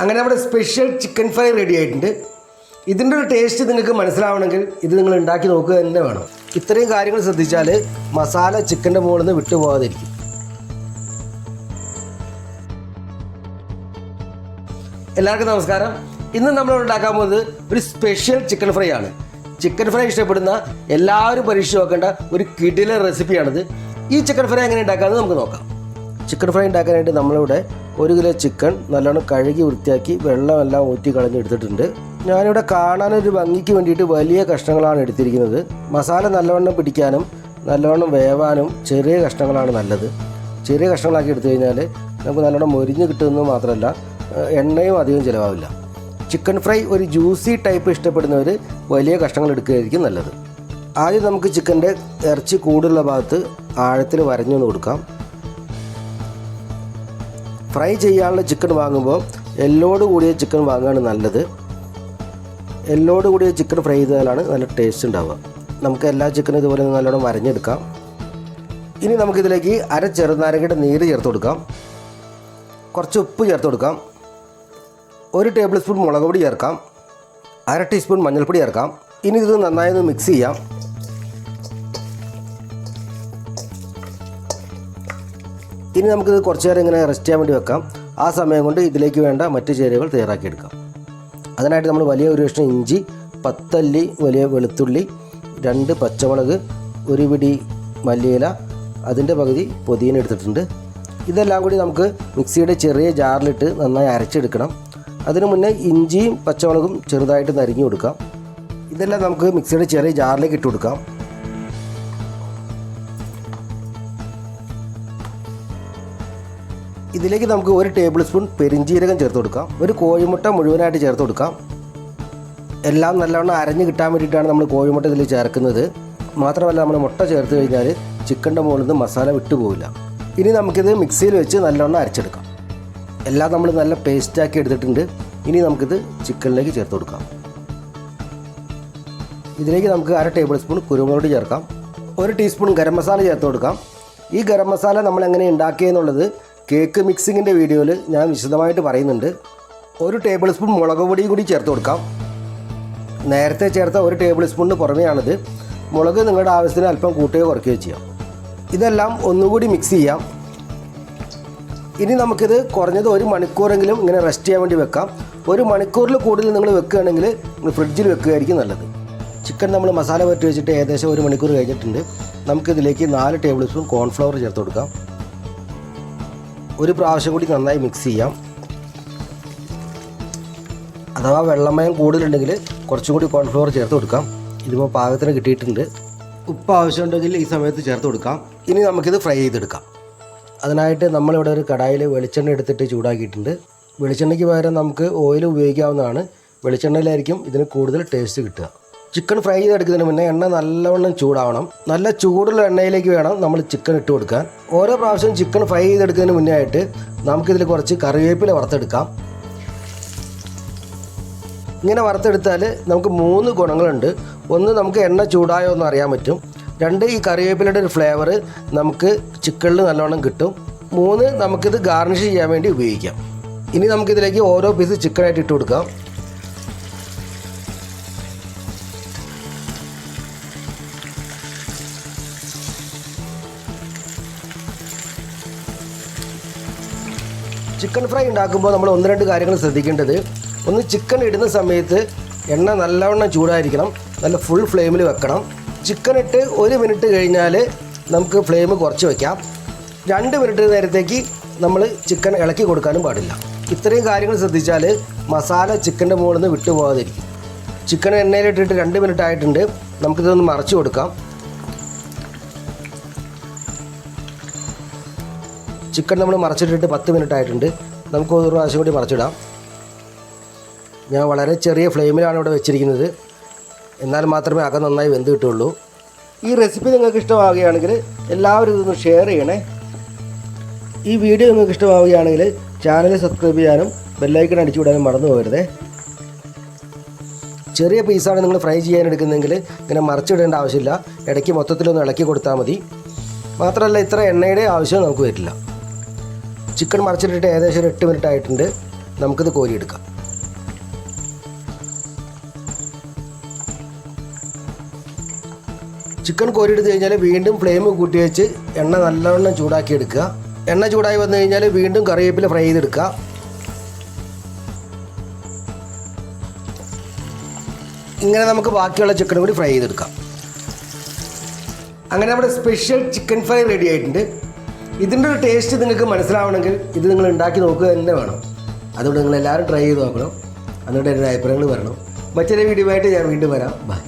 അങ്ങനെ നമ്മുടെ special chicken fry ready ആയിട്ടുണ്ട്. ഇതിൻ്റെ ഒരു ടേസ്റ്റ് നിങ്ങൾക്ക് മനസ്സിലാവണമെങ്കിൽ ഇത് നിങ്ങൾ ഉണ്ടാക്കി നോക്കുക തന്നെ വേണം. ഇത്രയും കാര്യങ്ങൾ ശ്രദ്ധിച്ചാൽ മസാല ചിക്കൻ്റെ മുകളിൽ നിന്ന് വിട്ടുപോകാതിരിക്കും. എല്ലാവർക്കും നമസ്കാരം. ഇന്ന് നമ്മൾ ഉണ്ടാക്കാൻ പോകുന്നത് ഒരു സ്പെഷ്യൽ ചിക്കൻ ഫ്രൈ ആണ്. ചിക്കൻ ഫ്രൈ ഇഷ്ടപ്പെടുന്ന എല്ലാവരും പരീക്ഷിച്ച് നോക്കേണ്ട ഒരു കിടിലൻ റെസിപ്പിയാണിത്. ഈ ചിക്കൻ ഫ്രൈ എങ്ങനെ ഉണ്ടാക്കാമെന്ന് നമുക്ക് നോക്കാം. ചിക്കൻ ഫ്രൈ ഉണ്ടാക്കാനായിട്ട് നമ്മളിവിടെ 1 കിലോ ചിക്കൻ നല്ലോണം കഴുകി വൃത്തിയാക്കി വെള്ളമെല്ലാം ഊറ്റി കളഞ്ഞെടുത്തിട്ടുണ്ട്. ഞാനിവിടെ കാണാനൊരു ഭംഗിക്ക് വേണ്ടിയിട്ട് വലിയ കഷ്ണങ്ങളാണ് എടുത്തിരിക്കുന്നത്. മസാല നല്ലവണ്ണം പിടിക്കാനും നല്ലവണ്ണം വേവാനും ചെറിയ കഷ്ണങ്ങളാണ് നല്ലത്. ചെറിയ കഷ്ണങ്ങളാക്കി എടുത്തു കഴിഞ്ഞാൽ നമുക്ക് നല്ലോണം മൊരിഞ്ഞ് കിട്ടുമെന്ന് മാത്രമല്ല എണ്ണയും അധികം ചിലവാവില്ല. ചിക്കൻ ഫ്രൈ ഒരു ജ്യൂസി ടൈപ്പ് ഇഷ്ടപ്പെടുന്നവർ വലിയ കഷ്ണങ്ങൾ എടുക്കുകയായിരിക്കും നല്ലത്. ആദ്യം നമുക്ക് ചിക്കൻ്റെ ഇറച്ചി കൂടുള്ള ഭാഗത്ത് ആഴത്തിൽ വരഞ്ഞൊന്ന് കൊടുക്കാം. ഫ്രൈ ചെയ്യാനുള്ള ചിക്കൻ വാങ്ങുമ്പോൾ എല്ലോട് കൂടിയ ചിക്കൻ വാങ്ങുകയാണ് നല്ലത്. എല്ലോട് കൂടിയ ചിക്കൻ ഫ്രൈ ചെയ്താലാണ് നല്ല ടേസ്റ്റ് ഉണ്ടാവുക. നമുക്ക് എല്ലാ ചിക്കനും ഇതുപോലെ നല്ലോണം വരഞ്ഞെടുക്കാം. ഇനി നമുക്കിതിലേക്ക് അര ചെറുനാരങ്ങയുടെ നീര് ചേർത്ത് കൊടുക്കാം. കുറച്ച് ഉപ്പ് ചേർത്ത് കൊടുക്കാം. 1 ടേബിൾ സ്പൂൺ മുളക് പൊടി ചേർക്കാം. 1/2 ടീസ്പൂൺ മഞ്ഞൾപ്പൊടി ചേർക്കാം. ഇനി ഇത് നന്നായി ഒന്ന് മിക്സ് ചെയ്യാം. ഇനി നമുക്കിത് കുറച്ച് നേരം ഇങ്ങനെ റെസ്റ്റ് ചെയ്യാൻ വേണ്ടി വെക്കാം. ആ സമയം കൊണ്ട് ഇതിലേക്ക് വേണ്ട മറ്റ് ചേരുവകൾ തയ്യാറാക്കിയെടുക്കാം. അതിനായിട്ട് നമ്മൾ വലിയ ഒരു കഷ്ണം ഇഞ്ചി, 10 അല്ലി വലിയ വെളുത്തുള്ളി, 2 പച്ചമുളക്, 1 പിടി മല്ലിയില, അതിൻ്റെ പകുതി പുതിന എടുത്തിട്ടുണ്ട്. ഇതെല്ലാം കൂടി നമുക്ക് മിക്സിയുടെ ചെറിയ ജാറിലിട്ട് നന്നായി അരച്ചെടുക്കണം. അതിനു മുന്നേ ഇഞ്ചിയും പച്ചമുളകും ചെറുതായിട്ട് നരിഞ്ഞു കൊടുക്കാം. ഇതെല്ലാം നമുക്ക് മിക്സിയുടെ ചെറിയ ജാറിലേക്ക് ഇട്ട് കൊടുക്കാം. ഇതിലേക്ക് നമുക്ക് 1 ടേബിൾ സ്പൂൺ പെരിഞ്ജീരകം ചേർത്ത് കൊടുക്കാം. 1 കോഴിമുട്ട മുഴുവനായിട്ട് ചേർത്ത് കൊടുക്കാം. എല്ലാം നല്ലവണ്ണം അരഞ്ഞ് കിട്ടാൻ വേണ്ടിയിട്ടാണ് നമ്മൾ കോഴിമുട്ട ഇതിൽ ചേർക്കുന്നത്. മാത്രമല്ല നമ്മൾ മുട്ട ചേർത്ത് കഴിഞ്ഞാൽ ചിക്കൻ്റെ മുകളിൽ നിന്ന് മസാല വിട്ടുപോകില്ല. ഇനി നമുക്കിത് മിക്സിയിൽ വെച്ച് നല്ലവണ്ണം അരച്ചെടുക്കാം. എല്ലാം നമ്മൾ നല്ല പേസ്റ്റാക്കി എടുത്തിട്ടുണ്ട്. ഇനി നമുക്കിത് ചിക്കനിലേക്ക് ചേർത്ത് കൊടുക്കാം. ഇതിലേക്ക് നമുക്ക് 1/2 ടേബിൾ സ്പൂൺ കുരുമുളക് പൊടി ചേർക്കാം. 1 ടീസ്പൂൺ ഗരം മസാല ചേർത്ത് കൊടുക്കാം. ഈ ഗരം മസാല നമ്മൾ എങ്ങനെ ഉണ്ടാക്കിയെന്നുള്ളത് കേക്ക് മിക്സിങ്ങിൻ്റെ വീഡിയോയിൽ ഞാൻ വിശദമായിട്ട് പറയുന്നുണ്ട്. 1 ടേബിൾ സ്പൂൺ മുളക് പൊടിയും കൂടി ചേർത്ത് കൊടുക്കാം. നേരത്തെ ചേർത്ത 1 ടേബിൾ സ്പൂണിന് പുറമെയാണിത്. മുളക് നിങ്ങളുടെ ആവശ്യത്തിന് അല്പം കൂട്ടുകയോ കുറയ്ക്കുകയോ ചെയ്യാം. ഇതെല്ലാം ഒന്നുകൂടി മിക്സ് ചെയ്യാം. ഇനി നമുക്കിത് കുറഞ്ഞത് 1 മണിക്കൂറെങ്കിലും ഇങ്ങനെ റെസ്റ്റ് ചെയ്യാൻ വേണ്ടി വെക്കാം. 1 മണിക്കൂറിൽ കൂടുതൽ നിങ്ങൾ വെക്കുകയാണെങ്കിൽ നിങ്ങൾ ഫ്രിഡ്ജിൽ വെക്കുകയായിരിക്കും നല്ലത്. ചിക്കൻ നമ്മൾ മസാല പുരട്ടി വെച്ചിട്ട് ഏകദേശം 1 മണിക്കൂർ കഴിഞ്ഞിട്ടുണ്ട്. നമുക്കിതിലേക്ക് 4 ടേബിൾ സ്പൂൺ കോൺഫ്ലവർ ചേർത്ത് കൊടുക്കാം. 1 പ്രാവശ്യം കൂടി നന്നായി മിക്സ് ചെയ്യാം. അഥവാ വെള്ളമയം കൂടുതലുണ്ടെങ്കിൽ കുറച്ചും കൂടി കോൺഫ്ലവർ ചേർത്ത് കൊടുക്കാം. ഇതിപ്പോൾ പാകത്തിന് കിട്ടിയിട്ടുണ്ട്. ഉപ്പ് ആവശ്യമുണ്ടെങ്കിൽ ഈ സമയത്ത് ചേർത്ത് കൊടുക്കാം. ഇനി നമുക്കിത് ഫ്രൈ ചെയ്തെടുക്കാം. അതിനായിട്ട് നമ്മളിവിടെ ഒരു കടായിൽ വെളിച്ചെണ്ണ എടുത്തിട്ട് ചൂടാക്കിയിട്ടുണ്ട്. വെളിച്ചെണ്ണയ്ക്ക് പകരം നമുക്ക് ഓയിൽ ഉപയോഗിക്കാവുന്നതാണ്. വെളിച്ചെണ്ണയിലായിരിക്കും ഇതിന് കൂടുതൽ ടേസ്റ്റ് കിട്ടുക. ചിക്കൻ ഫ്രൈ ചെയ്തെടുക്കുന്നതിന് മുന്നേ എണ്ണ നല്ലവണ്ണം ചൂടാവണം. നല്ല ചൂടുള്ള എണ്ണയിലേക്ക് വേണം നമ്മൾ ചിക്കൻ ഇട്ട് കൊടുക്കാൻ. ഓരോ പ്രാവശ്യം ചിക്കൻ ഫ്രൈ ചെയ്തെടുക്കുന്നതിന് മുന്നേ ആയിട്ട് നമുക്കിതിൽ കുറച്ച് കറിവേപ്പില വറുത്തെടുക്കാം. ഇങ്ങനെ വറുത്തെടുത്താൽ നമുക്ക് 3 ഗുണങ്ങളുണ്ട്. 1, നമുക്ക് എണ്ണ ചൂടായോ എന്ന് അറിയാൻ പറ്റും. 2, ഈ കറിവേപ്പിലയുടെ ഒരു ഫ്ലേവർ നമുക്ക് ചിക്കനിൽ നല്ലോണം കിട്ടും. 3, നമുക്കിത് ഗാർണിഷ് ചെയ്യാൻ വേണ്ടി ഉപയോഗിക്കാം. ഇനി നമുക്കിതിലേക്ക് ഓരോ പീസ് ചിക്കനായിട്ട് ഇട്ട് കൊടുക്കാം. ചിക്കൻ ഫ്രൈ ഉണ്ടാക്കുമ്പോൾ നമ്മൾ 1-2 കാര്യങ്ങൾ ശ്രദ്ധിക്കേണ്ടത്. ഒന്ന്, ചിക്കൻ ഇടുന്ന സമയത്ത് എണ്ണ നല്ലവണ്ണം ചൂടായിരിക്കണം. നല്ല ഫുൾ ഫ്ലെയിമിൽ വെക്കണം. ചിക്കൻ ഇട്ട് 1 മിനിറ്റ് കഴിഞ്ഞാൽ നമുക്ക് ഫ്ലെയിം കുറച്ച് വയ്ക്കാം. 2 മിനിറ്റ് നേരത്തേക്ക് നമ്മൾ ചിക്കൻ ഇളക്കി കൊടുക്കാനും പാടില്ല. ഇത്രയും കാര്യങ്ങൾ ശ്രദ്ധിച്ചാൽ മസാല ചിക്കൻ്റെ മുകളിൽ നിന്ന് വിട്ടുപോകാതിരിക്കും. ചിക്കൻ എണ്ണയിലിട്ടിട്ട് 2 മിനിറ്റ് ആയിട്ടുണ്ട്. നമുക്കിതൊന്ന് മറച്ചു കൊടുക്കാം. ചിക്കൻ നമ്മൾ മറച്ചിട്ടിട്ട് 10 മിനിറ്റ് ആയിട്ടുണ്ട്. നമുക്ക് 1 പ്രാവശ്യം കൂടി മറച്ചിടാം. ഞാൻ വളരെ ചെറിയ ഫ്ലെയിമിലാണ് ഇവിടെ വെച്ചിരിക്കുന്നത്. എന്നാൽ മാത്രമേ അകം നന്നായി വെന്ത് കിട്ടുള്ളൂ. ഈ റെസിപ്പി നിങ്ങൾക്ക് ഇഷ്ടമാവുകയാണെങ്കിൽ എല്ലാവരും ഇതൊന്ന് ഷെയർ ചെയ്യണേ. ഈ വീഡിയോ നിങ്ങൾക്ക് ഇഷ്ടമാവുകയാണെങ്കിൽ ചാനൽ സബ്സ്ക്രൈബ് ചെയ്യാനും ബെല്ലൈക്കൺ അടിച്ചു വിടാനും മറന്നു പോകരുതേ. ചെറിയ പീസാണ് നിങ്ങൾ ഫ്രൈ ചെയ്യാൻ എടുക്കുന്നതെങ്കിൽ ഇങ്ങനെ മറിച്ചിടേണ്ട ആവശ്യമില്ല. ഇടയ്ക്ക് മൊത്തത്തിലൊന്ന് ഇളക്കി കൊടുത്താൽ മതി. മാത്രമല്ല ഇത്ര എണ്ണയുടെ ആവശ്യം നമുക്ക് വരില്ല. ചിക്കൻ മറിച്ചിട്ടിട്ട് ഏകദേശം ഒരു 8 മിനിറ്റ് ആയിട്ടുണ്ട്. നമുക്കിത് കോരിയെടുക്കാം. ചിക്കൻ കോരിയെടുത്ത് കഴിഞ്ഞാൽ വീണ്ടും ഫ്ലെയിം കൂട്ടി വെച്ച് എണ്ണ നല്ലവണ്ണം ചൂടാക്കി എടുക്കുക. എണ്ണ ചൂടായി വന്നു കഴിഞ്ഞാൽ വീണ്ടും കറിവേപ്പില ഫ്രൈ ചെയ്തെടുക്കുക. ഇങ്ങനെ നമുക്ക് ബാക്കിയുള്ള ചിക്കനും കൂടി ഫ്രൈ ചെയ്തെടുക്കാം. അങ്ങനെ നമ്മുടെ സ്പെഷ്യൽ ചിക്കൻ ഫ്രൈ റെഡി ആയിട്ടുണ്ട്. ഇതിൻ്റെ ഒരു ടേസ്റ്റ് നിങ്ങൾക്ക് മനസ്സിലാവണമെങ്കിൽ ഇത് നിങ്ങൾ ഉണ്ടാക്കി നോക്കുക തന്നെ വേണം. അതുകൊണ്ട് നിങ്ങൾ എല്ലാവരും ട്രൈ ചെയ്ത് നോക്കണം. അതുകൊണ്ട് എൻ്റെ അഭിപ്രായങ്ങൾ പറയണം. മറ്റൊരു വീഡിയോ ആയിട്ട് ഞാൻ വീണ്ടും വരാം. ബൈ.